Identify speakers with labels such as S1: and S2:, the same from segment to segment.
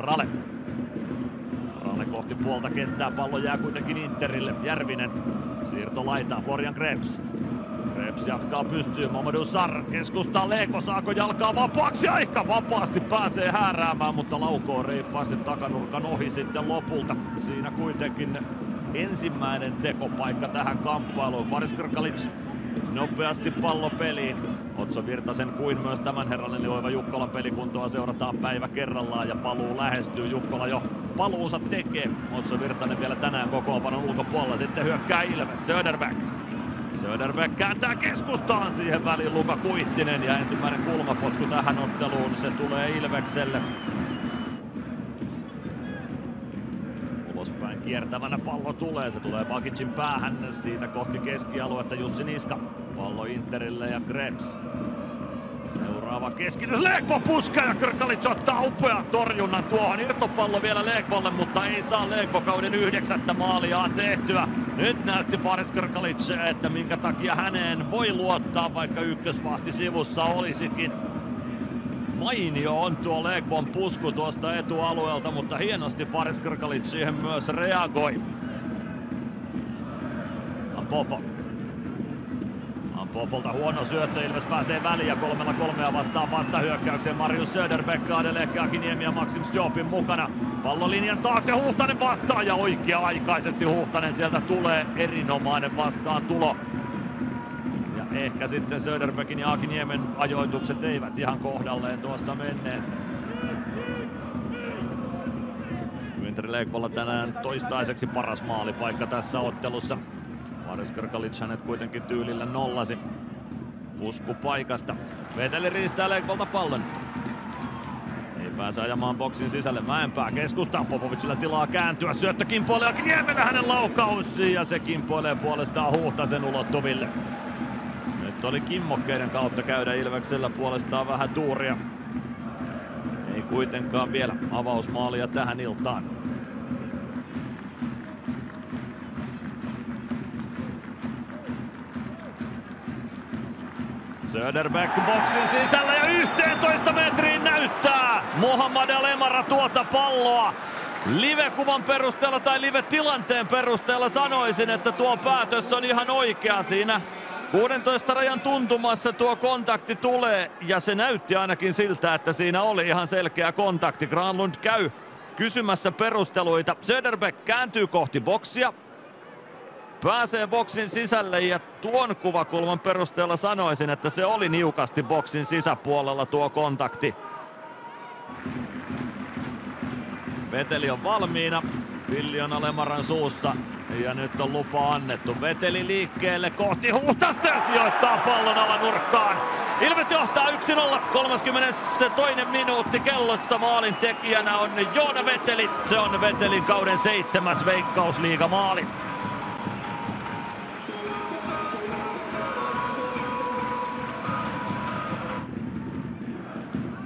S1: Rale. Rale kohti puolta kenttää, pallo jää kuitenkin Interille. Järvinen siirto laitaan, Florian Krebs. Krebs jatkaa pystyyn, Mamadou Sarr keskustaa, Legbo saako jalkaa vapaaksi? Aika vapaasti pääsee hääräämään, mutta laukoo reippaasti takanurkan ohi sitten lopulta. Siinä kuitenkin ensimmäinen tekopaikka tähän kamppailuun. Faris Krkalic nopeasti pallo peliin. Otso Virtasen kuin myös tämän herran eli oiva Jukkolan pelikuntoa seurataan päivä kerrallaan ja paluu lähestyy. Jukkola jo paluunsa tekee. Otso Virtanen vielä tänään kokoonpanon ulkopuolella. Sitten hyökkää Ilves. Söderberg. Söderberg kääntää keskustaan, siihen väliin Luka Kuittinen ja ensimmäinen kulmapotku tähän otteluun. Se tulee Ilvekselle. Ulospäin kiertävänä pallo tulee, se tulee Bagicin päähän, siitä kohti keskialuetta Jussi Niska. Pallo Interille ja Krebs. Seuraava keskitys, Legbo puskee ja Krkalic ottaa upean torjunnan tuohon. Irtopallo vielä Legbolle, mutta ei saa Legbo kauden 9. maaliaan tehtyä. Nyt näytti Faris Krkalic, että minkä takia häneen voi luottaa, vaikka ykkösvahti sivussa olisikin. Mainio on tuo Legbon pusku tuosta etualueelta, mutta hienosti Faris Krkalic siihen myös reagoi. Ampofo. Ampofolta huono syöttö, Ilves pääsee väliin ja 3-3 vastaan vastahyökkäykseen. Marius Söderbeck, Adeleke Akiniemi ja Maxim Stjopin mukana. Pallolinjan taakse Huhtanen vastaan ja oikea-aikaisesti Huhtanen sieltä tulee, erinomainen vastaantulo. Ja ehkä sitten Söderbeckin ja Akiniemen ajoitukset eivät ihan kohdalleen tuossa menneet. Dmitri Legbolla tänään toistaiseksi paras maalipaikka tässä ottelussa. Faris Krkalic hänet kuitenkin tyylillä nollasi pusku paikasta. Veteli riistää Legbolta pallon. Ei pääse ajamaan boksin sisälle. Mäenpää keskustaan, Popovicilla tilaa kääntyä. Syöttö kimpoilee Akiniemelle, hänen laukaus ja se kimpoilee puolestaan Huhtasen ulottuville. Nyt oli kimmokkeiden kautta käydä Ilveksellä puolestaan vähän tuuria. Ei kuitenkaan vielä avausmaalia tähän iltaan. Söderbeck boksin sisällä ja 11 metriin näyttää Mohamed Alemara tuota palloa. Live-kuvan perusteella tai live-tilanteen perusteella sanoisin, että tuo päätös on ihan oikea siinä. 16 rajan tuntumassa tuo kontakti tulee ja se näytti ainakin siltä, että siinä oli ihan selkeä kontakti. Granlund käy kysymässä perusteluita. Söderbeck kääntyy kohti boksia. Pääsee boksin sisälle ja tuon kuvakulman perusteella sanoisin, että se oli niukasti boksin sisäpuolella tuo kontakti. Veteli on valmiina, pilli on Alemaran suussa ja nyt on lupa annettu. Veteli liikkeelle kohti Huhtasta ja sijoittaa pallon alanurkkaan. Ilves johtaa 1-0, 32. minuutti kellossa. Maalin tekijänä on Joona Veteli. Se on Vetelin kauden 7. Veikkausliigamaali.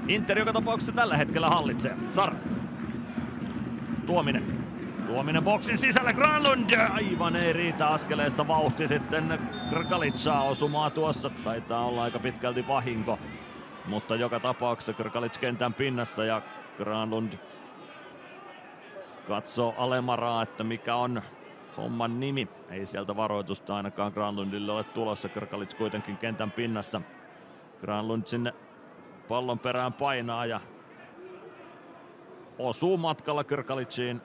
S1: Inter joka tapauksessa tällä hetkellä hallitsee. Sarr. Tuominen boksin sisällä, Granlund. Aivan ei riitä askeleessa vauhti sitten. Krkalicaa osumaa tuossa. Taitaa olla aika pitkälti vahinko. Mutta joka tapauksessa Krkalic kentän pinnassa ja Granlund katsoo Alemaraa, että mikä on homman nimi. Ei sieltä varoitusta ainakaan Granlundille ole tulossa. Krkalic kuitenkin kentän pinnassa. Granlund sinne pallon perään painaa ja osuu matkalla Krkaliciin.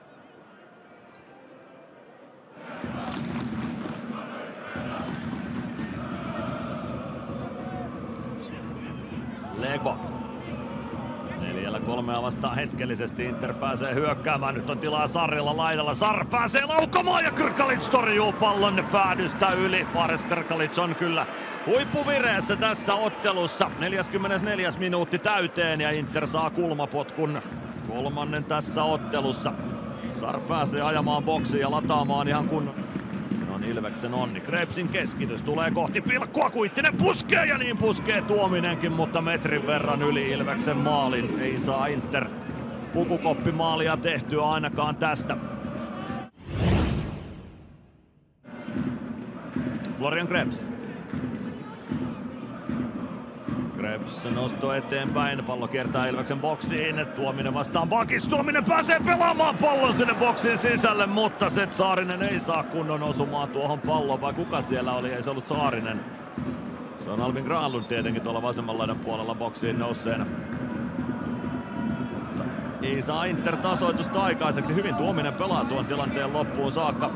S1: Legbo. 4-3 vastaan hetkellisesti. Inter pääsee hyökkäämään. Nyt on tilaa Sarrilla laidalla. Sarr pääsee laukomaan ja Krkalic torjuu pallon päädystä yli. Faris Krkalic on kyllä huippuvireessä tässä ottelussa. 44. minuutti täyteen ja Inter saa kulmapotkun, kolmannen tässä ottelussa. Sarr pääsee ajamaan boksiin ja lataamaan ihan kun se on Ilveksen onni. Krebsin keskitys tulee kohti pilkkua, Kuittinen puskee ja niin puskee Tuominenkin, mutta metrin verran yli Ilveksen maalin. Ei saa Inter pukukoppimaalia tehtyä ainakaan tästä. Florian Krebs. Krebs nosto eteenpäin, pallo kiertää Ilveksen boksiin, Tuominen vastaan Bakis, Tuominen pääsee pelaamaan pallon sinne boksin sisälle, mutta Seth Saarinen ei saa kunnon osumaa tuohon palloon, vai kuka siellä oli, ei se ollut Saarinen. Se on Albin Granlund tietenkin tuolla vasemman laidan puolella boksiin nousseena. Ei saa Inter tasoitusta aikaiseksi, hyvin Tuominen pelaa tuon tilanteen loppuun saakka.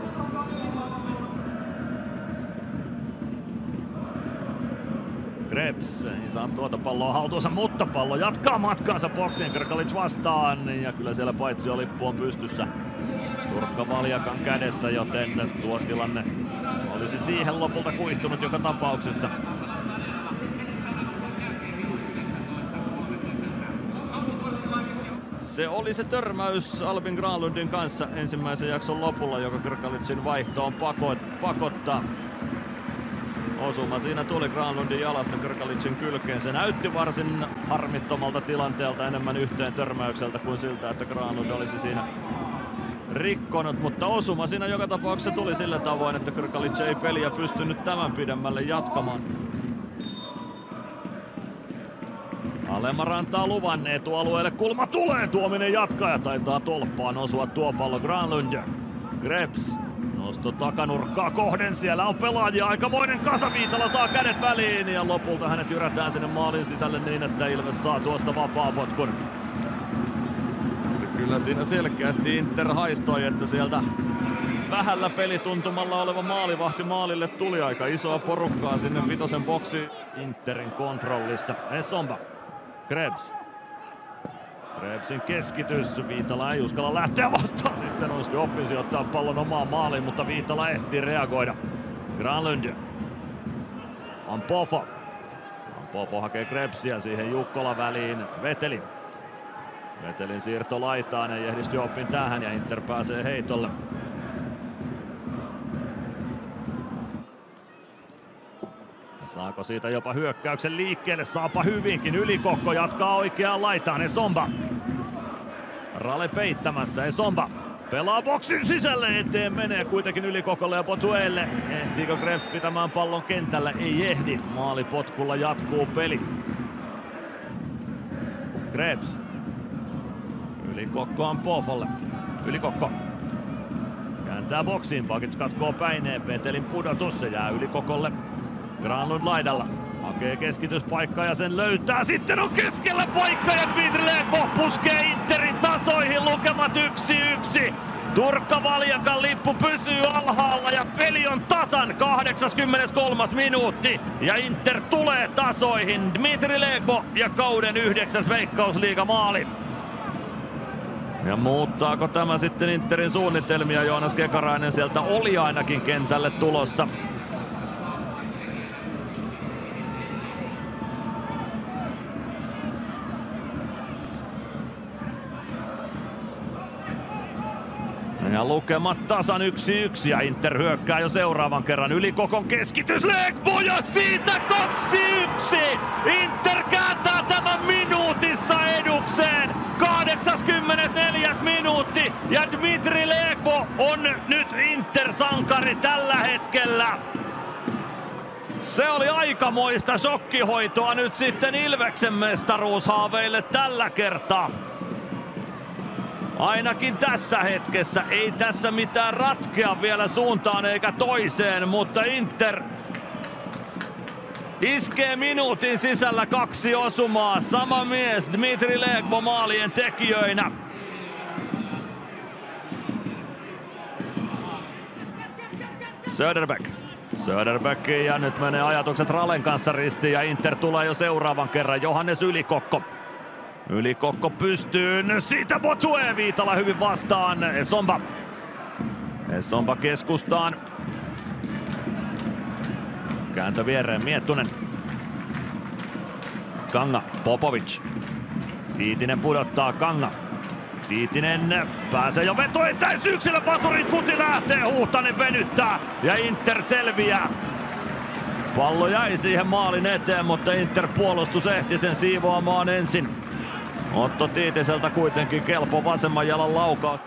S1: Krebs ei saa tuota palloa haltuunsa, mutta pallo jatkaa matkaansa boksiin Krkalic vastaan. Ja kyllä siellä paitsi-lippu on pystyssä Turkka Valjakan kädessä, joten tuo tilanne olisi siihen lopulta kuihtunut joka tapauksessa. Se oli se törmäys Albin Granlundin kanssa ensimmäisen jakson lopulla, joka Krkalicin vaihtoon pakottaa. Osuma siinä tuli Granlundin jalasta Krkalicin kylkeen. Se näytti varsin harmittomalta tilanteelta, enemmän yhteen törmäykseltä kuin siltä, että Granlund olisi siinä rikkonut. Mutta osuma siinä joka tapauksessa tuli sillä tavoin, että Krkalic ei peliä pystynyt tämän pidemmälle jatkamaan. Alema antaa luvan etualueelle, kulma tulee, Tuominen jatkaa ja taitaa tolppaan osua tuo pallo Granlund. Krebs nosto takanurkkaa kohden, siellä on pelaajia, aikamoinen kasa, Viitala saa kädet väliin ja lopulta hänet jyrätään sinne maalin sisälle niin, että Ilves saa tuosta vapaapotkun. Kyllä siinä selkeästi Inter haistoi, että sieltä vähällä pelituntumalla oleva maalivahti maalille tuli, aika isoa porukkaa sinne vitosen boksiin. Interin kontrollissa Essomba. Krebs. Krebsin keskitys, Viitala ei uskalla lähteä vastaan, sitten on Stjoppin sijoittaa pallon omaan maaliin, mutta Viitala ehtii reagoida. Granlund. Ampofo. Ampofo hakee Krebsiä siihen Jukkola väliin, Vetelin. Vetelin siirto laitaan, ei ehdi Stjoppin tähän ja Inter pääsee heitolle. Saako siitä jopa hyökkäyksen liikkeelle? Saapa hyvinkin. Ylikokko jatkaa oikeaan laitaan. Essomba. Rale peittämässä. Essomba pelaa boksin sisälle. Eteen menee kuitenkin Ylikokolle ja Botuelle. Ehtiikö Krebs pitämään pallon kentällä? Ei ehdi. Maalipotkulla jatkuu peli. Krebs. Ylikokko on Pofolle. Ylikokko. Kääntää boksiin. Bakic katkoo päineen. Vetelin pudotus. Se jää Ylikokolle. Granlund laidalla. Hakee keskityspaikkaa ja sen löytää. Sitten on keskellä paikka ja Dmitri Legbo puskee Interin tasoihin. Lukemat 1-1. Turkka Valjakan lippu pysyy alhaalla ja peli on tasan 83. minuutti. Ja Inter tulee tasoihin. Dmitri Legbo ja kauden 9. Veikkausliigamaali. Ja muuttaako tämä sitten Interin suunnitelmia? Joonas Kekarainen sieltä oli ainakin kentälle tulossa. Ja lukemat tasan 1-1 ja Inter hyökkää jo seuraavan kerran. Ylikokon keskitys, Legbo ja siitä 2-1! Inter kääntää tämän minuutissa edukseen. 84. minuutti ja Dmitri Legbo on nyt Inter-sankari tällä hetkellä. Se oli aikamoista shokkihoitoa nyt sitten Ilveksen mestaruushaaveille tällä kertaa. Ainakin tässä hetkessä, ei tässä mitään ratkea vielä suuntaan eikä toiseen, mutta Inter iskee minuutin sisällä 2 osumaa. Sama mies, Dmitri Legbo maalien tekijöinä. Söderberg ja nyt menee ajatukset Ralen kanssa ristiin ja Inter tulee jo seuraavan kerran. Johannes Ylikokko. Ylikokko pystyyn, siitä Botue, Viitala hyvin vastaan, Essomba keskustaan. Kääntö viereen, Miettunen. Kanga, Popovic. Tiitinen pudottaa, Kanga. Tiitinen pääsee jo vetoetäisyyksillä, Pasurin kuti lähtee, Huhtanen venyttää ja Inter selviää. Pallo jäi siihen maalin eteen, mutta Inter puolustus ehti sen siivoamaan ensin. Otto Tiitiseltä kuitenkin kelpo vasemman jalan laukaus.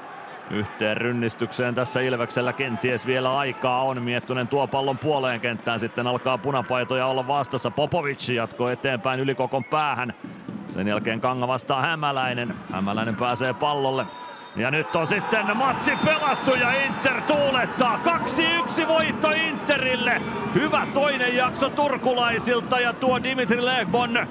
S1: Yhteen rynnistykseen tässä Ilveksellä kenties vielä aikaa on. Miettunen tuo pallon puoleen kenttään, sitten alkaa punapaitoja olla vastassa. Popovic jatkoi eteenpäin Ylikokon päähän. Sen jälkeen Kanga vastaa Hämäläinen. Hämäläinen pääsee pallolle. Ja nyt on sitten matsi pelattu ja Inter tuulettaa. 2-1 voitto Interille. Hyvä toinen jakso turkulaisilta ja tuo Dimitri Legbon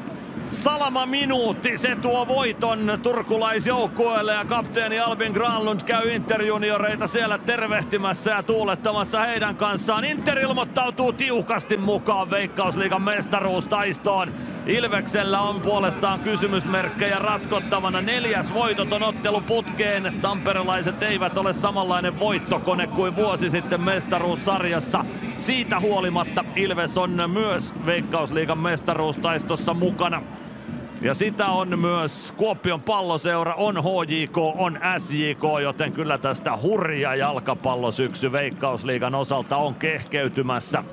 S1: salama minuutti, se tuo voiton turkulaisjoukkueelle ja kapteeni Albin Granlund käy Inter-junioreita siellä tervehtimässä ja tuulettamassa heidän kanssaan. Inter ilmoittautuu tiukasti mukaan Veikkausliigan mestaruustaistoon. Ilveksellä on puolestaan kysymysmerkkejä ratkottavana. 4. voitoton ottelu putkeen. Tamperelaiset eivät ole samanlainen voittokone kuin vuosi sitten mestaruussarjassa. Siitä huolimatta Ilves on myös Veikkausliigan mestaruustaistossa mukana. Ja sitä on myös Kuopion Palloseura, on HJK, on SJK, joten kyllä tästä hurja jalkapallosyksy Veikkausliigan osalta on kehkeytymässä.